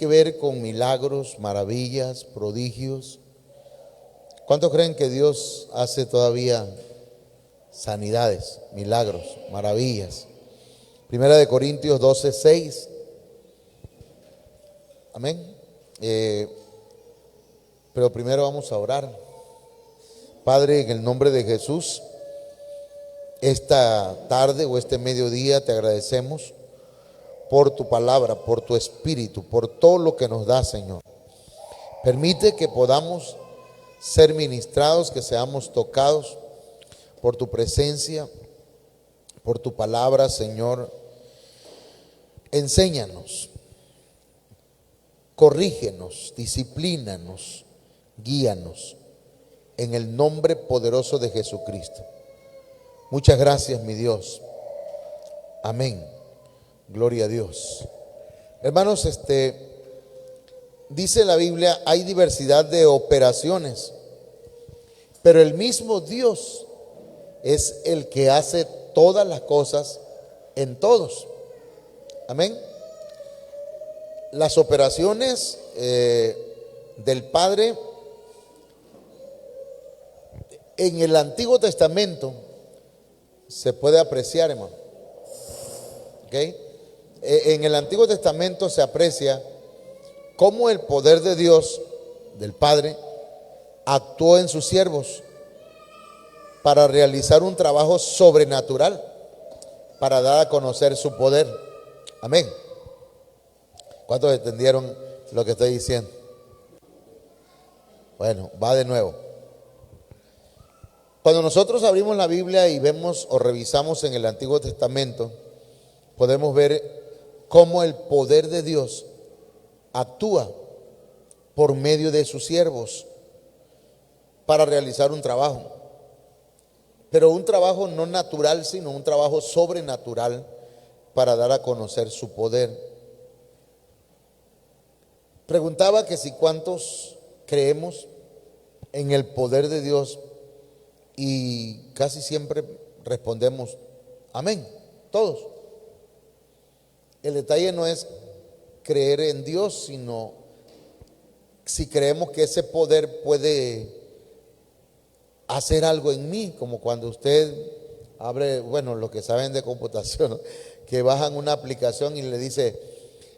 que ver con milagros, maravillas, prodigios. ¿Cuántos creen que Dios hace todavía sanidades, milagros, maravillas? Primera de Corintios 12:6. Amén. Pero primero vamos a orar. Padre, en el nombre de Jesús, esta tarde o este mediodía te agradecemos por tu palabra, por tu espíritu, por todo lo que nos da, Señor. Permite que podamos ser ministrados, que seamos tocados por tu presencia, por tu palabra, Señor. Enséñanos, corrígenos, disciplínanos, guíanos, en el nombre poderoso de Jesucristo. Muchas gracias, mi Dios. Amén. Gloria a Dios. Hermanos, dice la Biblia, hay diversidad de operaciones, pero el mismo Dios es el que hace todas las cosas en todos. Amén. Las operaciones del Padre en el Antiguo Testamento se puede apreciar, hermano. ¿Ok? En el Antiguo Testamento se aprecia cómo el poder de Dios, del Padre, actuó en sus siervos para realizar un trabajo sobrenatural, para dar a conocer su poder. Amén. ¿Cuántos entendieron lo que estoy diciendo? Bueno, va de nuevo. Cuando nosotros abrimos la Biblia y vemos o revisamos en el Antiguo Testamento, podemos ver cómo el poder de Dios actúa por medio de sus siervos para realizar un trabajo. Pero un trabajo no natural, sino un trabajo sobrenatural para dar a conocer su poder. Preguntaba que si cuántos creemos en el poder de Dios, y casi siempre respondemos amén, todos. El detalle no es creer en Dios, sino si creemos que ese poder puede hacer algo en mí, como cuando usted abre, bueno, los que saben de computación, ¿no?, que bajan una aplicación y le dice,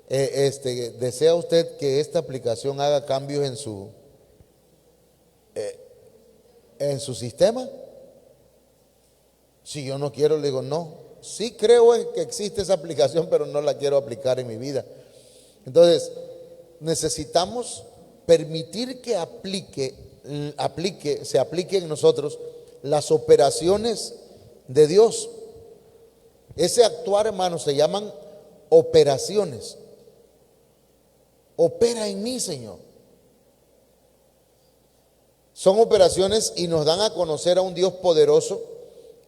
¿desea usted que esta aplicación haga cambios en su sistema? Si yo no quiero, le digo no. Sí creo que existe esa aplicación, pero no la quiero aplicar en mi vida. Entonces, necesitamos permitir que se aplique en nosotros las operaciones de Dios. Ese actuar, hermanos, se llaman operaciones. Opera en mí, Señor. Son operaciones y nos dan a conocer a un Dios poderoso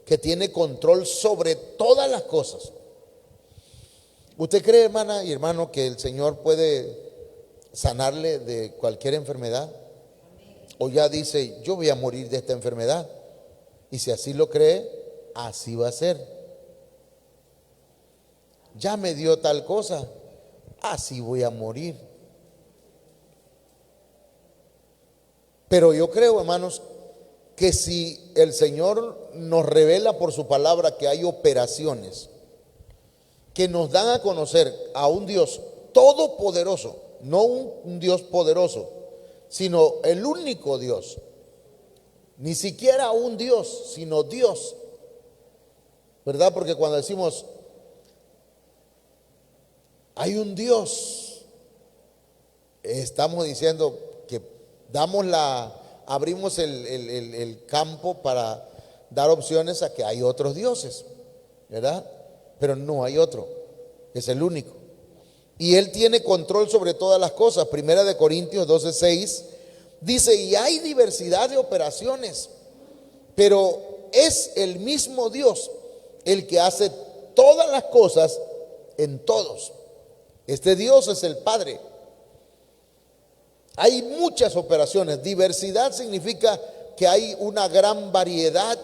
que tiene control sobre todas las cosas. ¿Usted cree, hermana y hermano, que el Señor puede sanarle de cualquier enfermedad? O ya dice, yo voy a morir de esta enfermedad. Y si así lo cree, así va a ser. Ya me dio tal cosa, así voy a morir. Pero yo creo, hermanos, que si el Señor nos revela por su palabra que hay operaciones que nos dan a conocer a un Dios todopoderoso, no un Dios poderoso, sino el único Dios, ni siquiera un Dios, sino Dios, ¿verdad? Porque cuando decimos hay un Dios, estamos diciendo que abrimos el campo para dar opciones a que hay otros dioses, ¿verdad? Pero no hay otro, es el único. Y Él tiene control sobre todas las cosas. Primera de Corintios 12:6 dice, y hay diversidad de operaciones, pero es el mismo Dios el que hace todas las cosas en todos. Este Dios es el Padre. Hay muchas operaciones. Diversidad significa que hay una gran variedad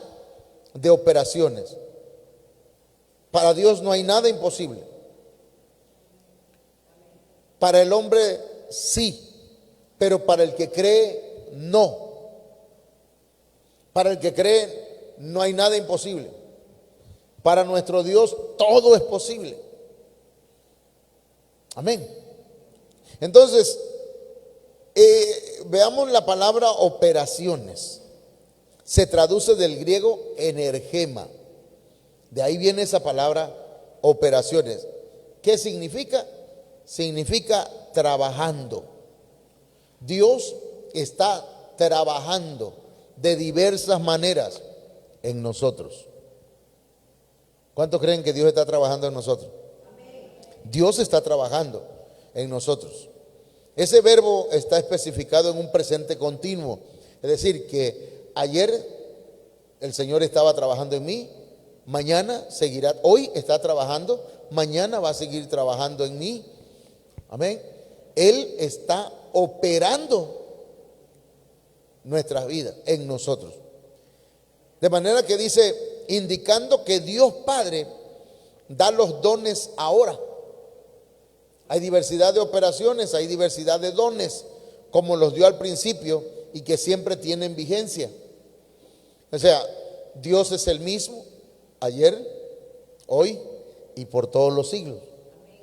de operaciones. Para Dios no hay nada imposible. Para el hombre sí, pero para el que cree no. Para el que cree no hay nada imposible. Para nuestro Dios todo es posible. Amén. Entonces, veamos la palabra operaciones. Se traduce del griego energema. De ahí viene esa palabra operaciones. ¿Qué significa? Significa trabajando. Dios está trabajando de diversas maneras en nosotros. ¿Cuántos creen que Dios está trabajando en nosotros? Dios está trabajando en nosotros. Ese verbo está especificado en un presente continuo. Es decir, que ayer el Señor estaba trabajando en mí, mañana seguirá, hoy está trabajando, mañana va a seguir trabajando en mí. Amén. Él está operando nuestras vidas en nosotros. De manera que dice, indicando que Dios Padre da los dones ahora. Hay diversidad de operaciones, hay diversidad de dones, como los dio al principio y que siempre tienen vigencia. O sea, Dios es el mismo ayer, hoy y por todos los siglos.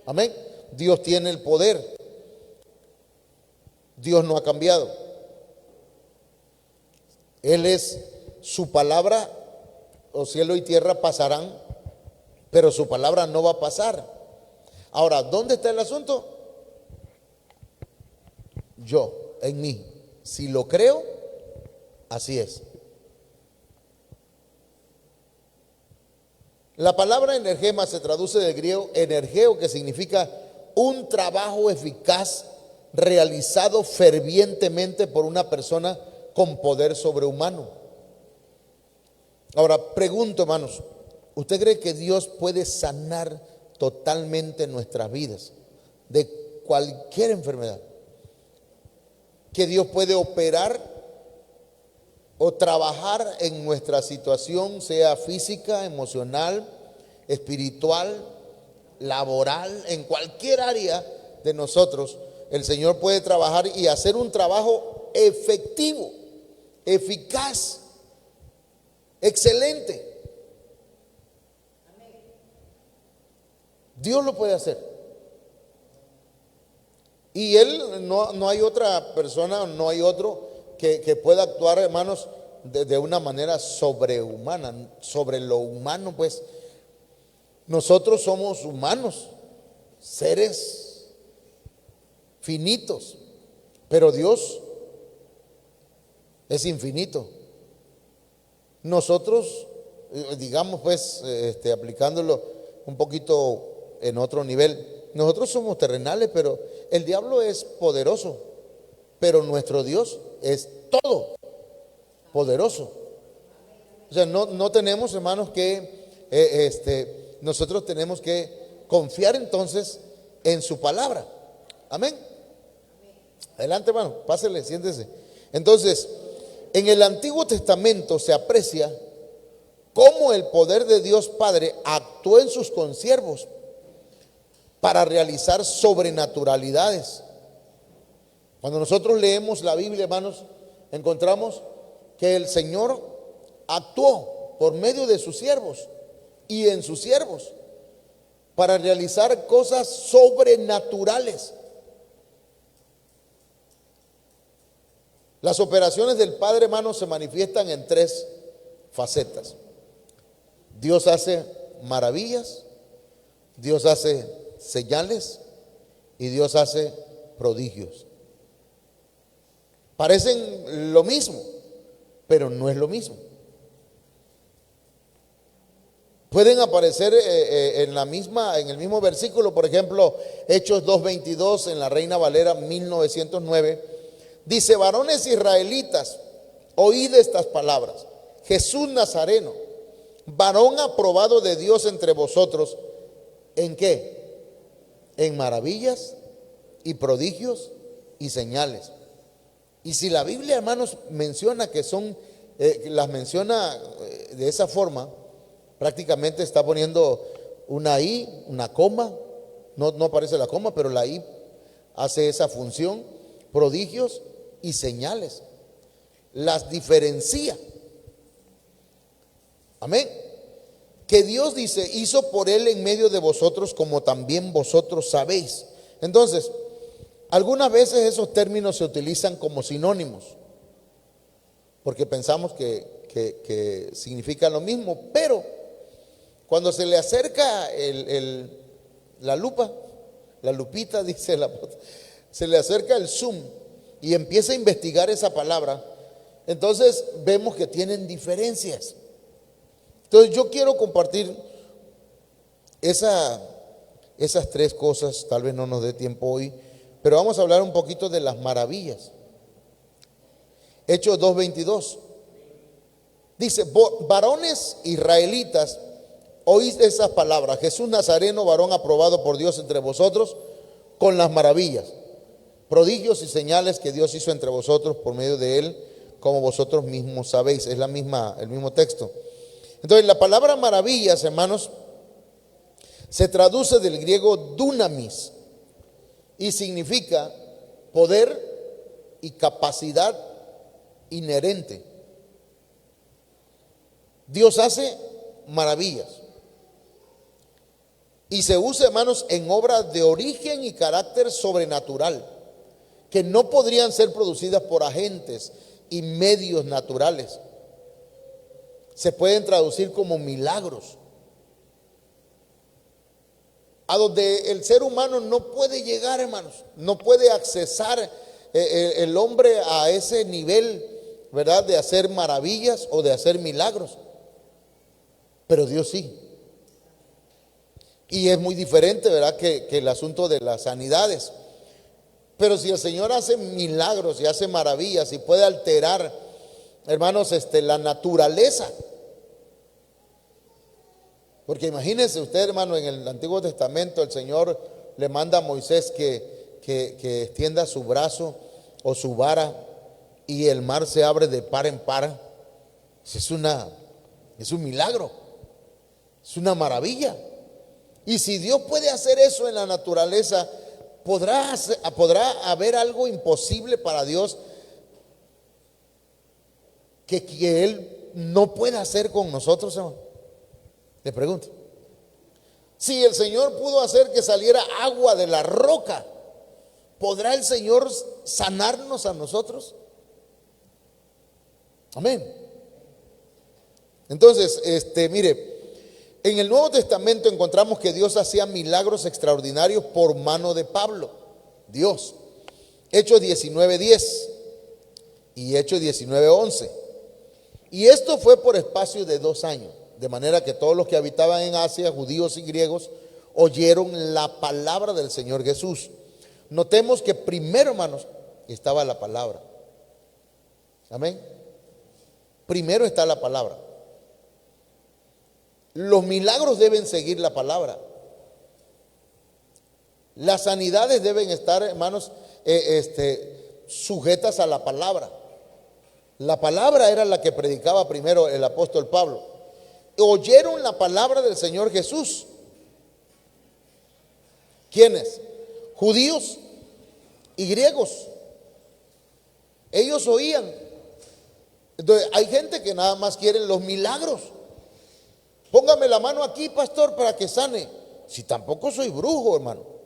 Amén. Dios tiene el poder. Dios no ha cambiado. Él es su palabra, o cielo y tierra pasarán, pero su palabra no va a pasar. Ahora, ¿dónde está el asunto? Yo, en mí. Si lo creo, así es. La palabra energema se traduce del griego energeo, que significa un trabajo eficaz realizado fervientemente por una persona con poder sobrehumano. Ahora, pregunto, hermanos, ¿usted cree que Dios puede sanar totalmente nuestras vidas de cualquier enfermedad? ¿Que Dios puede operar o trabajar en nuestra situación, sea física, emocional, espiritual, laboral, en cualquier área de nosotros? El Señor puede trabajar y hacer un trabajo efectivo, eficaz, excelente. Dios lo puede hacer. Y Él, no hay otra persona, no hay otro que pueda actuar, hermanos, de una manera sobrehumana, sobre lo humano. Pues nosotros somos humanos, seres finitos, pero Dios es infinito. Nosotros, digamos pues, aplicándolo un poquito en otro nivel, nosotros somos terrenales, pero el diablo es poderoso, pero nuestro Dios es todo poderoso. O sea, no tenemos, hermanos, que nosotros tenemos que confiar entonces en su palabra. Amén. Adelante, hermano, pásele, siéntese. Entonces, en el Antiguo Testamento se aprecia cómo el poder de Dios Padre actuó en sus consiervos para realizar sobrenaturalidades. Cuando nosotros leemos la Biblia, hermanos, encontramos que el Señor actuó por medio de sus siervos y en sus siervos para realizar cosas sobrenaturales. Las operaciones del Padre, hermanos, se manifiestan en tres facetas. Dios hace maravillas, Dios hace señales y Dios hace prodigios. Parecen lo mismo, pero no es lo mismo. Pueden aparecer en el mismo versículo. Por ejemplo, Hechos 2:22 en la Reina Valera 1909 dice: varones israelitas, oíd estas palabras. Jesús Nazareno, varón aprobado de Dios entre vosotros, ¿en qué? En maravillas y prodigios y señales. Y si la Biblia, hermanos, menciona que son, las menciona de esa forma, prácticamente está poniendo una I, una coma, no aparece la coma, pero la I hace esa función, prodigios y señales. Las diferencia. Amén. Que Dios dice, hizo por él en medio de vosotros como también vosotros sabéis. Entonces, algunas veces esos términos se utilizan como sinónimos, porque pensamos que significan lo mismo, pero cuando se le acerca la lupa, la lupita, dice la, se le acerca el zoom y empieza a investigar esa palabra, entonces vemos que tienen diferencias. Entonces yo quiero compartir esas tres cosas, tal vez no nos dé tiempo hoy, pero vamos a hablar un poquito de las maravillas. Hechos 2:22. Dice, varones israelitas, oíd esas palabras: Jesús Nazareno, varón aprobado por Dios entre vosotros, con las maravillas, prodigios y señales que Dios hizo entre vosotros por medio de él, como vosotros mismos sabéis. Es el mismo texto. Entonces, la palabra maravillas, hermanos, se traduce del griego dunamis y significa poder y capacidad inherente. Dios hace maravillas y se usa, hermanos, en obras de origen y carácter sobrenatural que no podrían ser producidas por agentes y medios naturales. Se pueden traducir como milagros, a donde el ser humano no puede llegar, hermanos, no puede accesar el hombre a ese nivel, ¿verdad?, de hacer maravillas o de hacer milagros, pero Dios sí. Y es muy diferente, ¿verdad?, que el asunto de las sanidades. Pero si el Señor hace milagros y hace maravillas y puede alterar, hermanos, la naturaleza. Porque imagínense usted, hermano, en el Antiguo Testamento el Señor le manda a Moisés que extienda su brazo o su vara y el mar se abre de par en par. Es un milagro, es una maravilla. Y si Dios puede hacer eso en la naturaleza, ¿podrá haber algo imposible para Dios que Él no pueda hacer con nosotros, hermano? Le pregunto, si el Señor pudo hacer que saliera agua de la roca, ¿podrá el Señor sanarnos a nosotros? Amén. Entonces, mire, en el Nuevo Testamento encontramos que Dios hacía milagros extraordinarios por mano de Pablo. Dios. Hechos 19:10 y Hechos 19:11. Y esto fue por espacio de 2 años. De manera que todos los que habitaban en Asia, judíos y griegos, oyeron la palabra del Señor Jesús. Notemos que primero, hermanos, estaba la palabra. Amén. Primero está la palabra. Los milagros deben seguir la palabra. Las sanidades deben estar, hermanos, sujetas a la palabra. La palabra era la que predicaba primero el apóstol Pablo. Oyeron la palabra del Señor Jesús. ¿Quiénes? Judíos y griegos. Ellos oían. Entonces, hay gente que nada más quiere los milagros. Póngame la mano aquí, pastor, para que sane. Si tampoco soy brujo, hermano.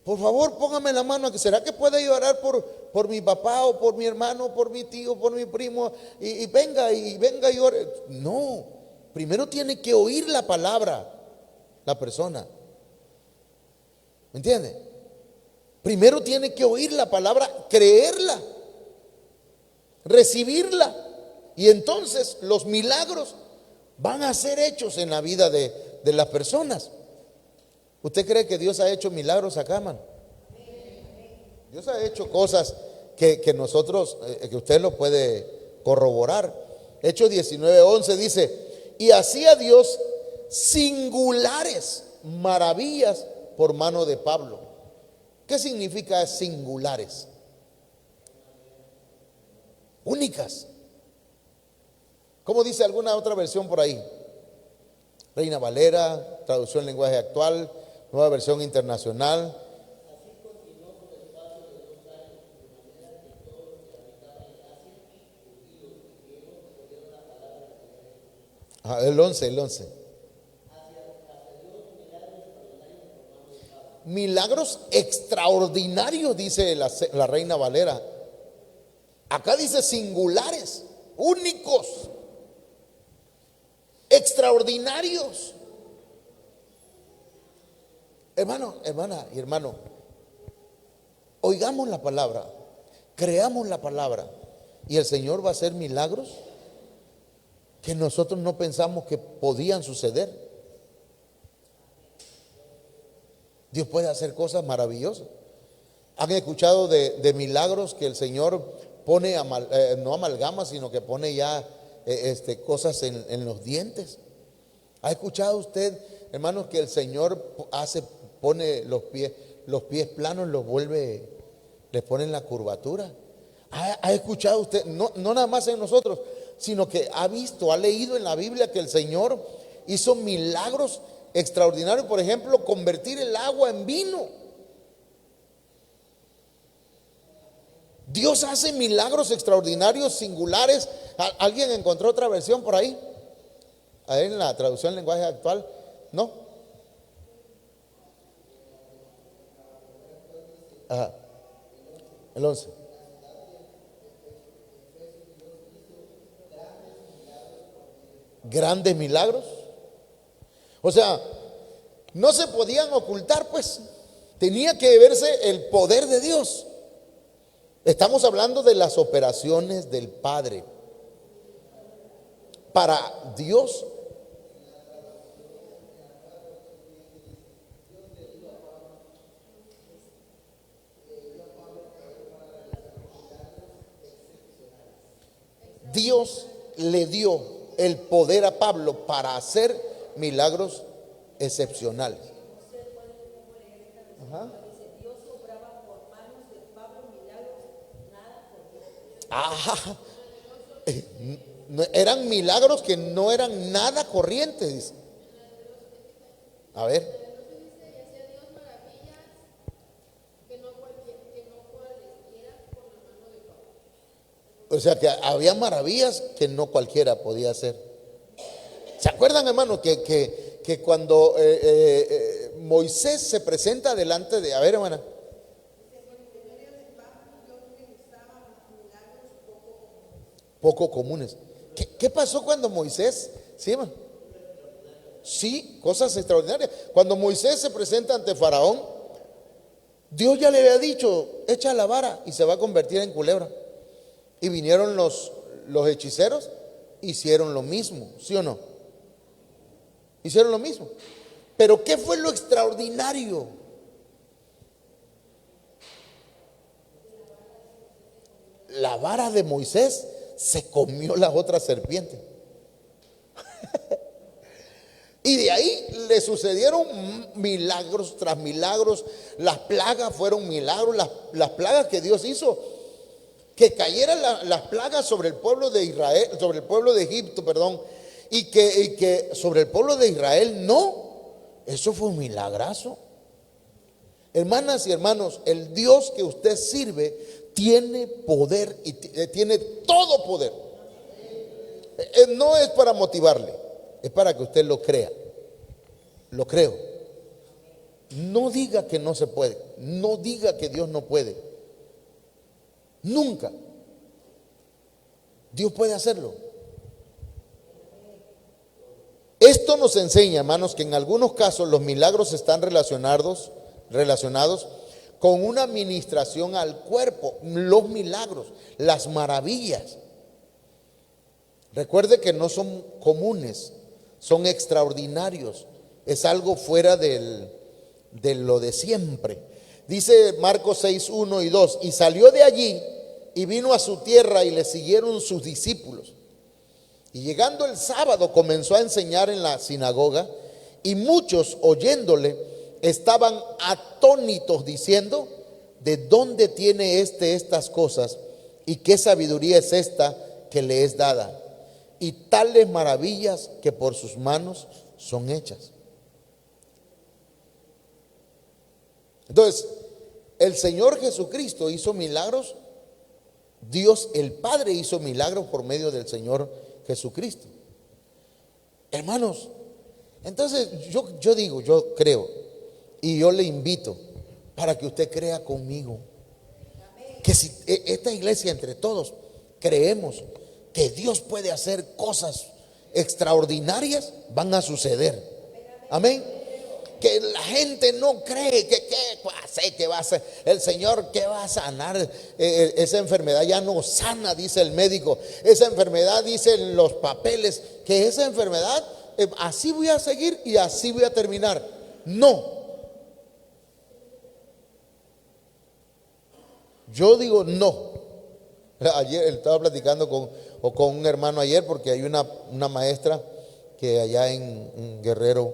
Por favor, póngame la mano aquí. ¿Será que puede orar por mi papá o por mi hermano, por mi tío, por mi primo? Y venga y ore. No, primero tiene que oír la palabra la persona. ¿Me entiende? Primero tiene que oír la palabra, creerla, recibirla. Y entonces los milagros van a ser hechos en la vida de las personas. ¿Usted cree que Dios ha hecho milagros acá, hermano? Dios ha hecho cosas que nosotros, que usted lo puede corroborar. Hechos 19:11 dice: y hacía Dios singulares maravillas por mano de Pablo. ¿Qué significa singulares? Únicas. ¿Cómo dice alguna otra versión por ahí? Reina Valera, traducción en lenguaje actual, Nueva Versión Internacional. El 11, el 11. Milagros extraordinarios, dice la Reina Valera. Acá dice singulares, únicos, extraordinarios. Hermano, hermana y hermano, oigamos la palabra, creamos la palabra y el Señor va a hacer milagros que nosotros no pensamos que podían suceder. Dios puede hacer cosas maravillosas. ¿Han escuchado de milagros que el Señor pone, no amalgama, sino que pone ya cosas en los dientes? ¿Ha escuchado usted, hermanos, que el Señor pone los pies planos, los vuelve, les pone la curvatura? ¿Ha escuchado usted, no nada más en nosotros, sino que ha leído en la Biblia que el Señor hizo milagros extraordinarios? Por ejemplo, convertir el agua en vino. Dios hace milagros extraordinarios, singulares. ¿Alguien encontró otra versión por ahí? A ver, en la traducción en lenguaje actual, ¿no? Ajá. El 11. Grandes milagros. O sea, no se podían ocultar, pues. Tenía que verse el poder de Dios. Estamos hablando de las operaciones del Padre. Para Dios, Dios le dio el poder a Pablo para hacer milagros excepcionales. Ajá. Ajá. Eran milagros que no eran nada corrientes, dice. A ver. O sea que había maravillas que no cualquiera podía hacer. ¿Se acuerdan, hermano, que cuando Moisés se presenta delante de... A ver, hermana. Poco comunes. ¿Qué pasó cuando Moisés? Sí, hermano. Sí, cosas extraordinarias. Cuando Moisés se presenta ante Faraón, Dios ya le había dicho, echa la vara y se va a convertir en culebra. Y vinieron los hechiceros, hicieron lo mismo, ¿sí o no? Hicieron lo mismo. Pero ¿qué fue lo extraordinario? La vara de Moisés se comió la otra serpiente. Y de ahí le sucedieron milagros tras milagros. Las plagas fueron milagros. Las plagas que Dios hizo, que cayeran las plagas sobre el pueblo de Israel, sobre el pueblo de Egipto, perdón, y que sobre el pueblo de Israel no. Eso fue un milagrazo. Hermanas y hermanos, el Dios que usted sirve tiene poder y tiene todo poder. No es para motivarle, es para que usted lo crea. Lo creo. No diga que no se puede. No diga que Dios no puede. Nunca. Dios puede hacerlo. Esto nos enseña, hermanos, que en algunos casos los milagros están relacionados con una administración al cuerpo. Los milagros, las maravillas. Recuerde que no son comunes, son extraordinarios. Es algo fuera de lo de siempre. Dice Marcos 6, 1 y 2. Y salió de allí y vino a su tierra y le siguieron sus discípulos. Y llegando el sábado comenzó a enseñar en la sinagoga, y muchos oyéndole estaban atónitos diciendo: ¿de dónde tiene estas cosas? ¿Y qué sabiduría es esta que le es dada? Y tales maravillas que por sus manos son hechas. Entonces, el Señor Jesucristo hizo milagros. Dios el Padre hizo milagros por medio del Señor Jesucristo. Hermanos, entonces yo digo, yo creo y yo le invito para que usted crea conmigo que si esta iglesia entre todos creemos que Dios puede hacer cosas extraordinarias, van a suceder. Amén. Que la gente no cree que va a hacer el Señor, que va a sanar esa enfermedad. Ya no sana, dice el médico. Esa enfermedad, dicen los papeles, que esa enfermedad así voy a seguir y así voy a terminar. No. Yo digo no. Ayer estaba platicando con un hermano ayer, porque hay una maestra que allá en Guerrero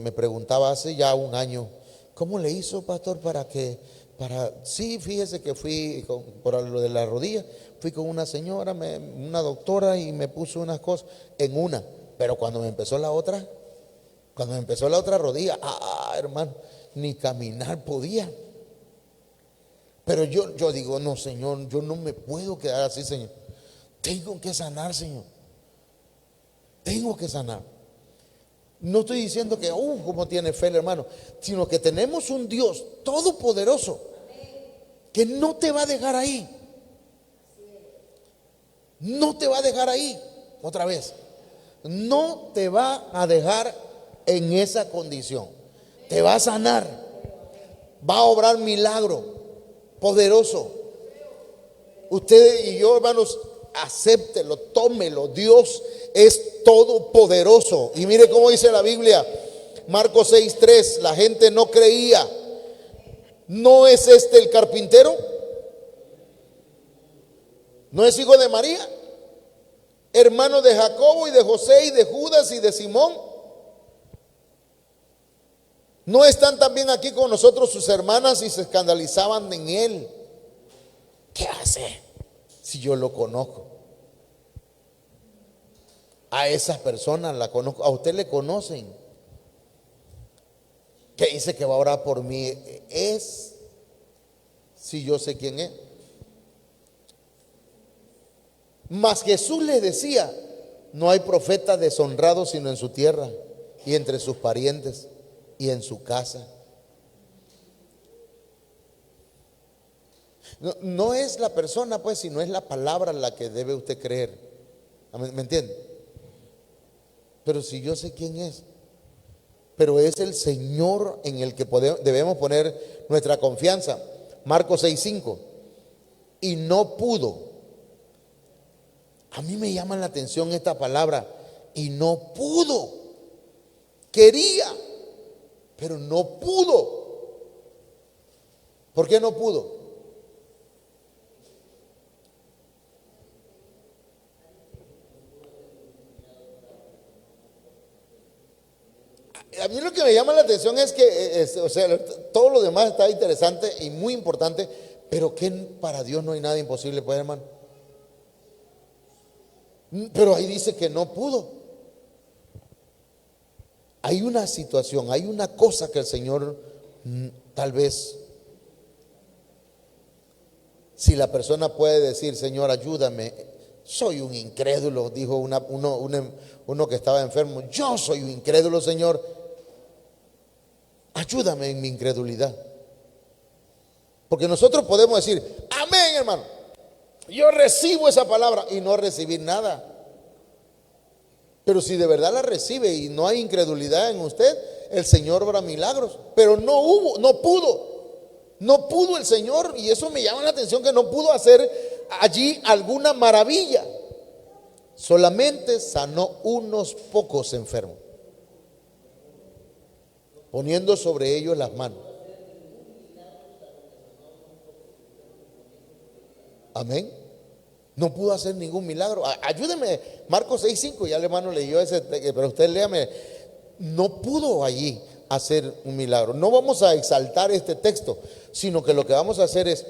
me preguntaba hace ya un año, ¿cómo le hizo, pastor, sí, fíjese que fui por lo de la rodilla, fui con una señora, una doctora, y me puso unas cosas en una, pero cuando me empezó la otra rodilla, hermano, ni caminar podía. Pero yo digo, no, Señor, yo no me puedo quedar así, Señor. Tengo que sanar, Señor. Tengo que sanar. No estoy diciendo que, como tiene fe el hermano, sino que tenemos un Dios todopoderoso que no te va a dejar ahí. No te va a dejar ahí. Otra vez, no te va a dejar en esa condición. Te va a sanar. Va a obrar milagro poderoso. Usted y yo, hermanos, acéptelo, tómelo. Dios es todopoderoso. Y mire cómo dice la Biblia, Marcos 6:3, la gente no creía. ¿No es este el carpintero? ¿No es hijo de María? Hermano de Jacobo y de José y de Judas y de Simón. ¿No están también aquí con nosotros sus hermanas? Y se escandalizaban en él. ¿Qué hace si yo lo conozco? A esas personas la conozco. A usted le conocen. Que dice que va a orar por mí. Es si yo sé quién es. Mas Jesús les decía: no hay profeta deshonrado sino en su tierra y entre sus parientes y en su casa. No es la persona, pues, sino es la palabra la que debe usted creer. ¿Me entiende? Pero si yo sé quién es, pero es el Señor en el que debemos poner nuestra confianza. Marcos 6:5. Y no pudo. A mí me llama la atención esta palabra. Y no pudo. Quería, pero no pudo. ¿Por qué no pudo? A mí lo que me llama la atención es que, todo lo demás está interesante y muy importante, pero que para Dios no hay nada imposible, pues, hermano. Pero ahí dice que no pudo. Hay una situación, hay una cosa que el Señor tal vez, si la persona puede decir: Señor, ayúdame, soy un incrédulo, dijo uno que estaba enfermo, yo soy un incrédulo, Señor, ayúdame en mi incredulidad. Porque nosotros podemos decir: amén, hermano, yo recibo esa palabra, y no recibir nada. Pero si de verdad la recibe y no hay incredulidad en usted, el Señor hará milagros. Pero no pudo el Señor, y eso me llama la atención, que no pudo hacer allí alguna maravilla. Solamente sanó unos pocos enfermos, poniendo sobre ellos las manos. Amén. No pudo hacer ningún milagro. Ayúdeme, Marcos 6:5, ya el hermano leyó ese, pero usted léame. No pudo allí hacer un milagro. No vamos a exaltar este texto, sino que lo que vamos a hacer es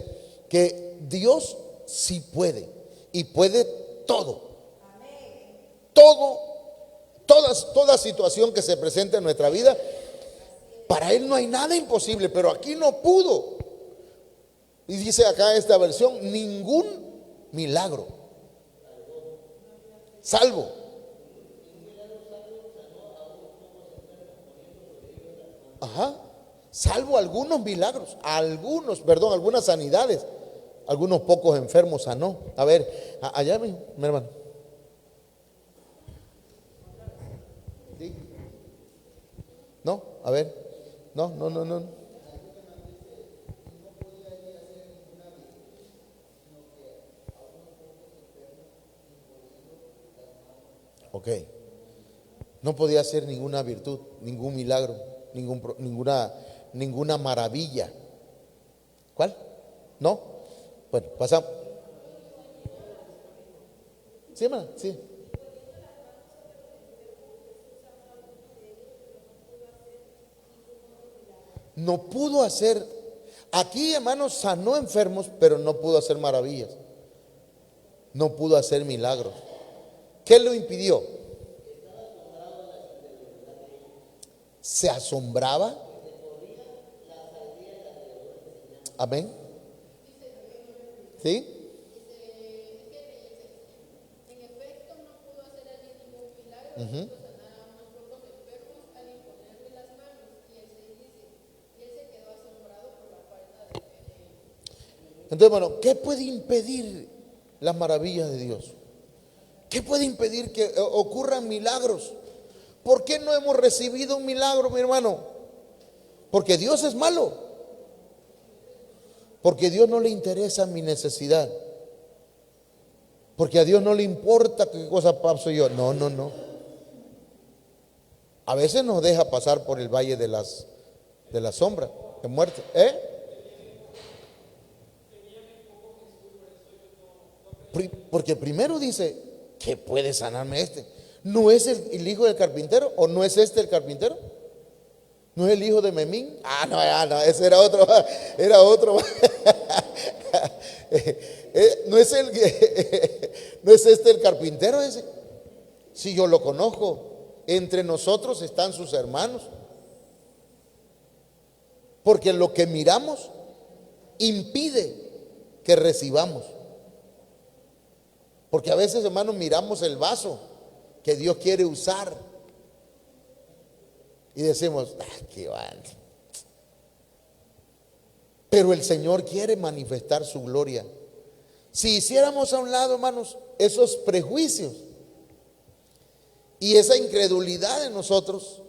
que Dios sí puede, y puede todo. Toda situación que se presente en nuestra vida, Para Él no hay nada imposible, pero aquí no pudo. Y dice acá esta versión, ningún milagro, salvo. Ajá. Salvo algunos milagros, algunas sanidades, algunos pocos enfermos sanó. A ver, allá mi hermano. ¿Sí? No, a ver. No. Ok. No podía hacer ninguna virtud, ningún milagro, ninguna maravilla. ¿Cuál? ¿No? Bueno, pasamos. Sí, hermana, sí. No pudo hacer, aquí hermanos, sanó enfermos, pero no pudo hacer maravillas. No pudo hacer milagros. ¿Qué lo impidió? Se asombraba. Amén. ¿Sí? Ujú. Entonces, bueno, ¿qué puede impedir las maravillas de Dios? ¿Qué puede impedir que ocurran milagros? ¿Por qué no hemos recibido un milagro, mi hermano? Porque Dios es malo. Porque a Dios no le interesa mi necesidad. Porque a Dios no le importa qué cosa paso yo. No. A veces nos deja pasar por el valle de la sombra de muerte. Porque primero dice, ¿qué puede sanarme este? ¿No es el hijo del carpintero? ¿O no es este el carpintero? ¿No es el hijo de Memín? No, ese era otro. Era otro. ¿No es no es este el carpintero ese? Si yo lo conozco, entre nosotros están sus hermanos. Porque lo que miramos impide que recibamos. Porque a veces, hermanos, miramos el vaso que Dios quiere usar y decimos, qué vale. Pero el Señor quiere manifestar su gloria. Si hiciéramos a un lado, hermanos, esos prejuicios y esa incredulidad en nosotros,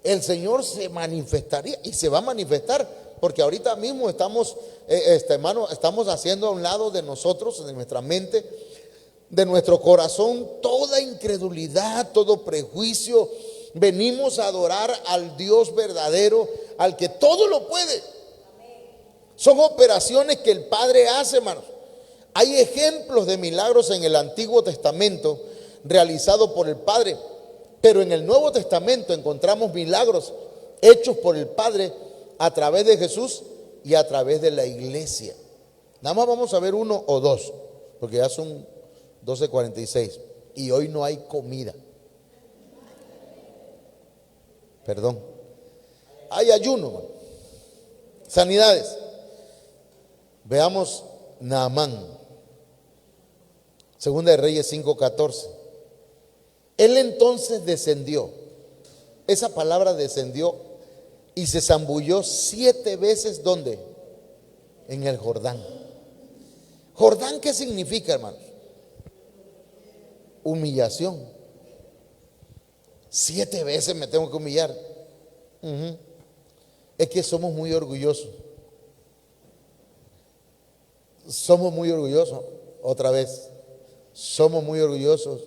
el Señor se manifestaría y se va a manifestar. Porque ahorita mismo estamos, hermano, estamos haciendo a un lado de nosotros, de nuestra mente, de nuestro corazón, toda incredulidad, todo prejuicio. Venimos a adorar al Dios verdadero, al que todo lo puede. Son operaciones que el Padre hace, hermanos. Hay ejemplos de milagros en el Antiguo Testamento realizados por el Padre, pero en el Nuevo Testamento encontramos milagros hechos por el Padre a través de Jesús y a través de la iglesia. Nada más vamos a ver uno o dos, porque ya son 12:46 y hoy no hay comida. Perdón. Hay ayuno, sanidades. Veamos Naamán, Segunda de Reyes 5:14. Él entonces descendió. Esa palabra descendió y se zambulló 7 veces. ¿Dónde? En el Jordán. ¿Jordán qué significa, hermanos? Humillación. 7 veces me tengo que humillar. Es que somos muy orgullosos. Somos muy orgullosos. Otra vez. Somos muy orgullosos.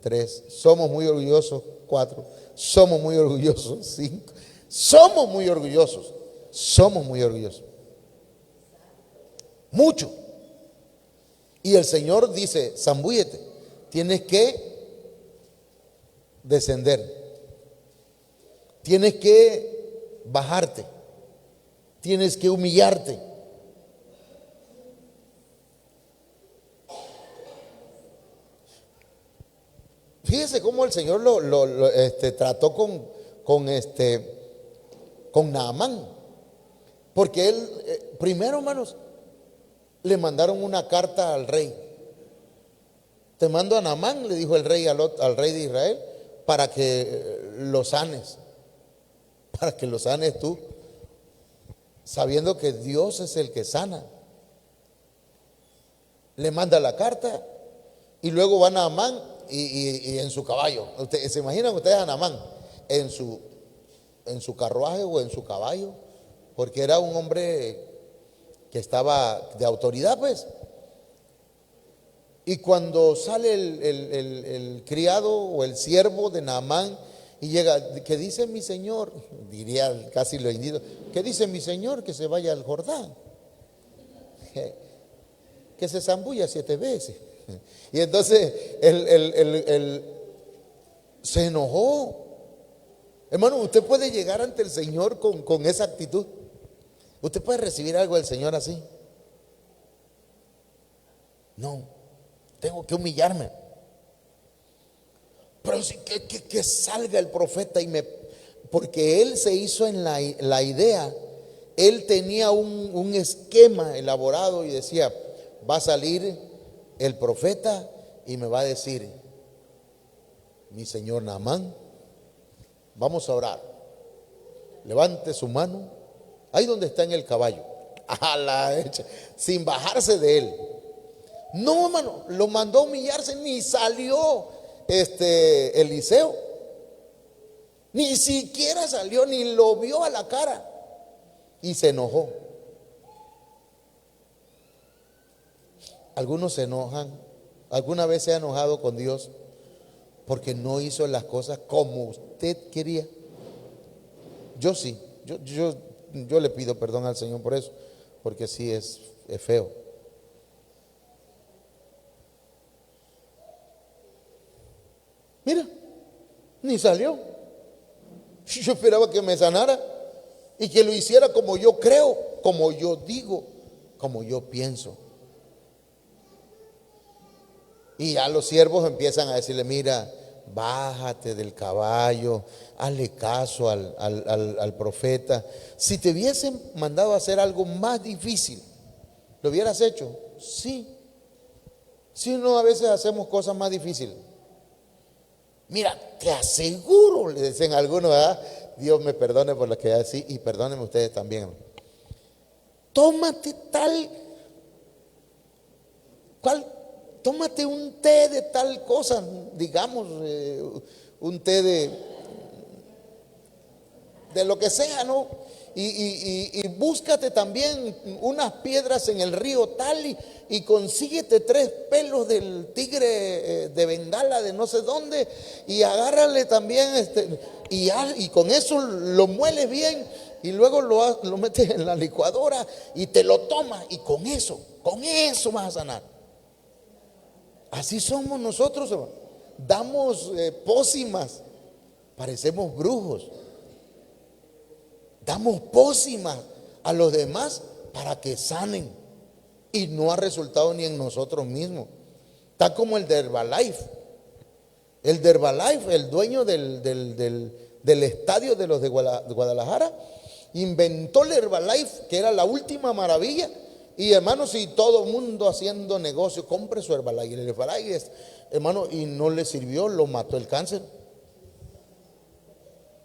3. Somos muy orgullosos. 4. Somos muy orgullosos. 5. Somos muy orgullosos. Somos muy orgullosos. Mucho. Y el Señor dice, zambúllete. Tienes que descender. Tienes que bajarte. Tienes que humillarte. Fíjese cómo el Señor lo trató con con Naamán. Porque él, primero, hermanos, le mandaron una carta al rey. Te mando a Naamán, le dijo el rey al rey de Israel, para que lo sanes. Para que lo sanes tú, sabiendo que Dios es el que sana. Le manda la carta y luego va Naamán y en su caballo. ¿Se imaginan ustedes a Naamán en su carruaje o en su caballo? Porque era un hombre que estaba de autoridad, pues. Y cuando sale el criado o el siervo de Naamán y llega, ¿qué dice mi señor? Diría casi lo indico, ¿qué dice mi señor? Que se vaya al Jordán, que se zambulla 7 veces. Y entonces él se enojó. Hermano, usted puede llegar ante el Señor con esa actitud. Usted puede recibir algo del Señor así. No, tengo que humillarme. Pero sí que salga el profeta porque él se hizo en la idea. Él tenía un esquema elaborado y decía, va a salir el profeta y me va a decir, mi señor Naamán, vamos a orar. Levante su mano, ahí donde está en el caballo, a la derecha, sin bajarse de él. No, hermano, lo mandó a humillarse, ni salió Eliseo, ni siquiera salió, ni lo vio a la cara, y se enojó. Algunos se enojan. ¿Alguna vez se ha enojado con Dios porque no hizo las cosas como usted quería? Yo sí, yo le pido perdón al Señor por eso, porque sí es feo. Mira, ni salió. Yo esperaba que me sanara y que lo hiciera como yo creo, como yo digo, como yo pienso. Y ya los siervos empiezan a decirle, mira, bájate del caballo, hazle caso al profeta. Si te hubiesen mandado a hacer algo más difícil, ¿lo hubieras hecho? Sí. Si no, a veces hacemos cosas más difíciles. Mira, te aseguro, le dicen algunos, ¿verdad? Dios me perdone por lo que así y perdónenme ustedes también. Tómate tómate un té de tal cosa, digamos, un té de lo que sea, ¿no? Y búscate también unas piedras en el río tal y consíguete 3 pelos del tigre de Bengala de no sé dónde y agárrale también y con eso lo mueles bien y luego lo metes en la licuadora y te lo tomas y con eso vas a sanar. Así somos nosotros, hermano. Damos pócimas, parecemos brujos. Damos pócimas a los demás para que sanen y no ha resultado ni en nosotros mismos. Está como el de Herbalife. El de Herbalife, el dueño del estadio de los de Guadalajara, inventó el Herbalife, que era la última maravilla. Y hermanos, y todo el mundo haciendo negocio, compre su Herbalife. El Herbalife, hermano, y no le sirvió, lo mató el cáncer.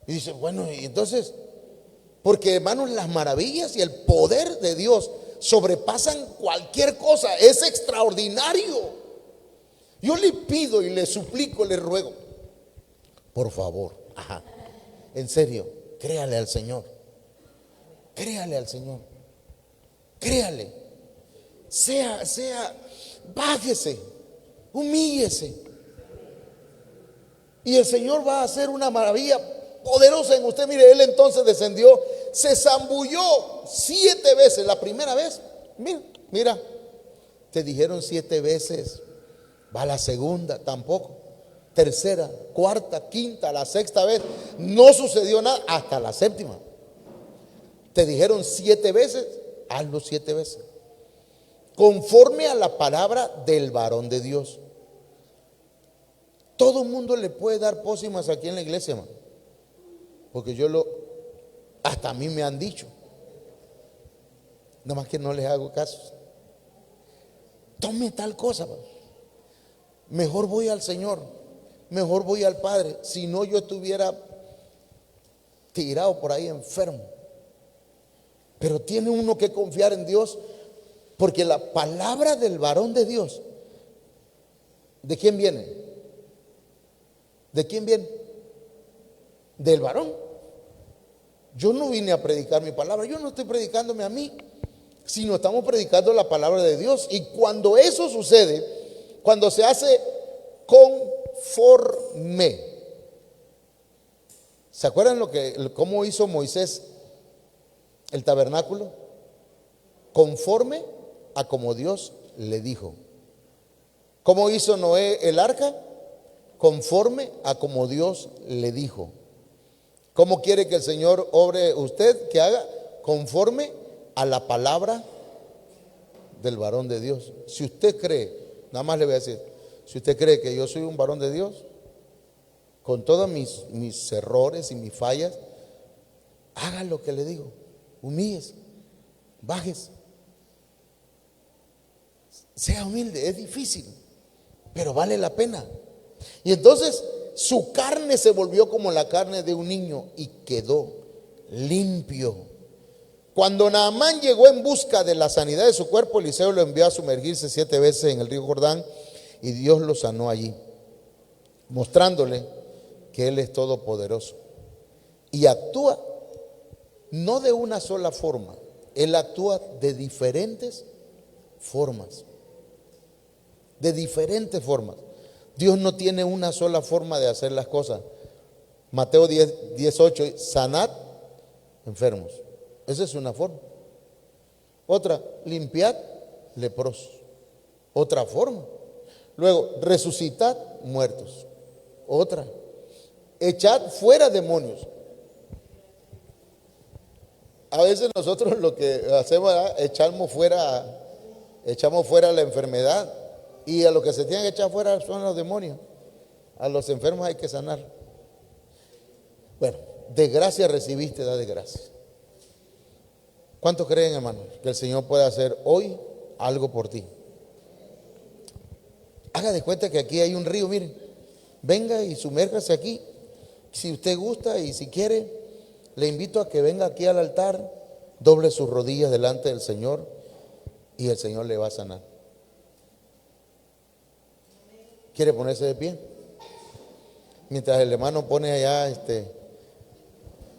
Y dice, bueno, y entonces, porque hermanos, las maravillas y el poder de Dios sobrepasan cualquier cosa, es extraordinario. Yo le pido y le suplico, le ruego, por favor, en serio, créale al Señor, créale al Señor, créale, bájese, humíllese, y el Señor va a hacer una maravilla poderosa en usted. Mire, él entonces descendió, se zambulló 7 veces. La primera vez, mira, te dijeron 7 veces, va la segunda, tampoco, tercera, cuarta, quinta, la sexta vez, no sucedió nada, hasta la séptima. Te dijeron 7 veces, hazlo 7 veces, conforme a la palabra del varón de Dios. Todo el mundo le puede dar pócimas aquí en la iglesia, hermano, porque yo Hasta a mí me han dicho. Nada más que no les hago caso. Tome tal cosa. Mejor voy al Señor. Mejor voy al Padre. Si no, yo estuviera tirado por ahí enfermo. Pero tiene uno que confiar en Dios, porque la palabra del varón de Dios, ¿de quién viene? ¿De quién viene? Del varón. Yo no vine a predicar mi palabra, yo no estoy predicándome a mí, sino estamos predicando la palabra de Dios. Y cuando eso sucede, cuando se hace conforme, ¿se acuerdan cómo hizo Moisés el tabernáculo? Conforme a como Dios le dijo. ¿Cómo hizo Noé el arca? Conforme a como Dios le dijo. ¿Cómo quiere que el Señor obre usted? Que haga conforme a la palabra del varón de Dios. Si usted cree, nada más le voy a decir, si usted cree que yo soy un varón de Dios, con todos mis errores y mis fallas, haga lo que le digo. Humíllese, bájese, sea humilde. Es difícil, pero vale la pena. Y entonces su carne se volvió como la carne de un niño y quedó limpio. Cuando Naamán llegó en busca de la sanidad de su cuerpo, Eliseo lo envió a sumergirse 7 veces en el río Jordán y Dios lo sanó allí, mostrándole que Él es todopoderoso y actúa no de una sola forma. Él actúa de diferentes formas. De diferentes formas. Dios no tiene una sola forma de hacer las cosas. Mateo 10:8, sanad enfermos. Esa es una forma. Otra, limpiad leprosos. Otra forma. Luego, resucitad muertos. Otra. Echad fuera demonios. A veces nosotros lo que hacemos es echamos fuera la enfermedad, y a lo que se tiene que echar fuera son los demonios. A los enfermos hay que sanar. Bueno, de gracia recibiste, da de gracia. ¿Cuántos creen, hermanos, que el Señor puede hacer hoy algo por ti? Haga de cuenta que aquí hay un río, miren. Venga y sumérjase aquí. Si usted gusta y si quiere, le invito a que venga aquí al altar, doble sus rodillas delante del Señor y el Señor le va a sanar. ¿Quiere ponerse de pie? Mientras el hermano pone allá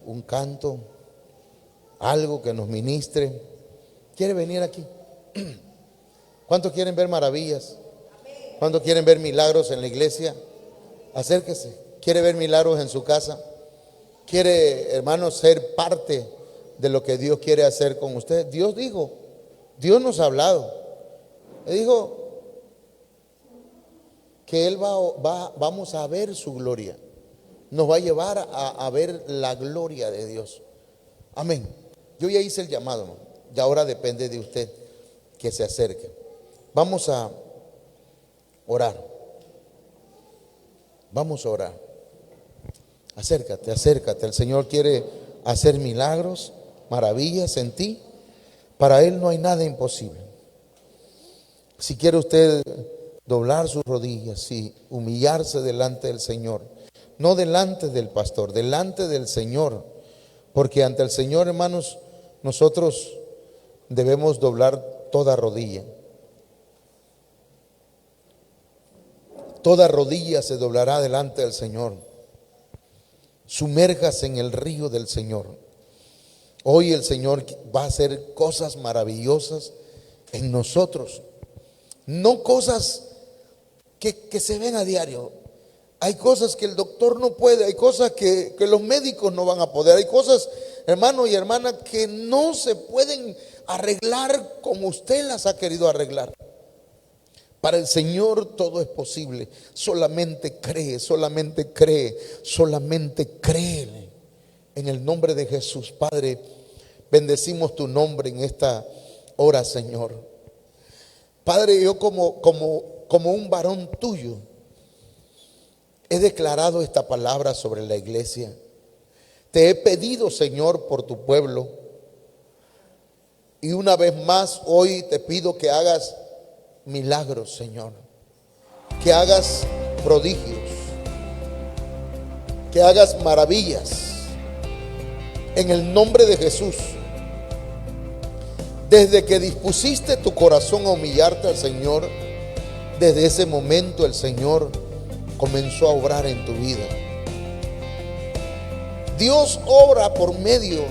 un canto, algo que nos ministre. ¿Quiere venir aquí? ¿Cuántos quieren ver maravillas? ¿Cuántos quieren ver milagros en la iglesia? Acérquese. ¿Quiere ver milagros en su casa? ¿Quiere, hermano, ser parte de lo que Dios quiere hacer con usted? Dios dijo, Dios nos ha hablado. Él dijo que vamos a ver su gloria. Nos va a llevar a ver la gloria de Dios. Amén. Yo ya hice el llamado, ¿no? Y ahora depende de usted que se acerque. Vamos a orar. Vamos a orar. Acércate, acércate. El Señor quiere hacer milagros, maravillas en ti. Para Él no hay nada imposible. Si quiere usted doblar sus rodillas y humillarse delante del Señor, no delante del pastor, delante del Señor, porque ante el Señor, hermanos, nosotros debemos doblar toda rodilla. Toda rodilla se doblará delante del Señor. Sumérjase en el río del Señor. Hoy el Señor va a hacer cosas maravillosas en nosotros. No cosas que se ven a diario. Hay cosas que el doctor no puede, hay cosas que los médicos no van a poder, hay cosas, hermano y hermana, que no se pueden arreglar como usted las ha querido arreglar. Para el Señor todo es posible. Solamente cree, solamente cree, solamente cree. En el nombre de Jesús, Padre, bendecimos tu nombre en esta hora, Señor. Padre, yo como un varón tuyo he declarado esta palabra sobre la iglesia. Te he pedido, Señor, por tu pueblo. Y una vez más hoy te pido que hagas milagros, Señor. Que hagas prodigios. Que hagas maravillas. En el nombre de Jesús. Desde que dispusiste tu corazón a humillarte al Señor, desde ese momento el Señor comenzó a obrar en tu vida. Dios obra por medio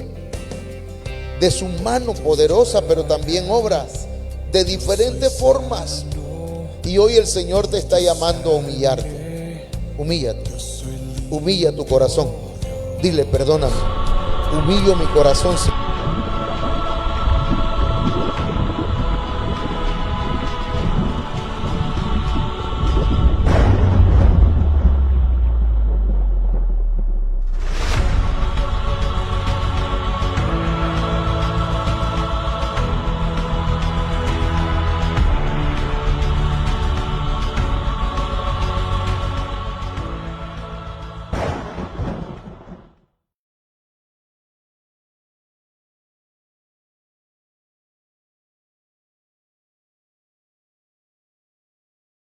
de su mano poderosa, pero también obra de diferentes formas. Y hoy el Señor te está llamando a humillarte. Humíllate. Humilla tu corazón. Dile, perdóname. Humillo mi corazón, Señor.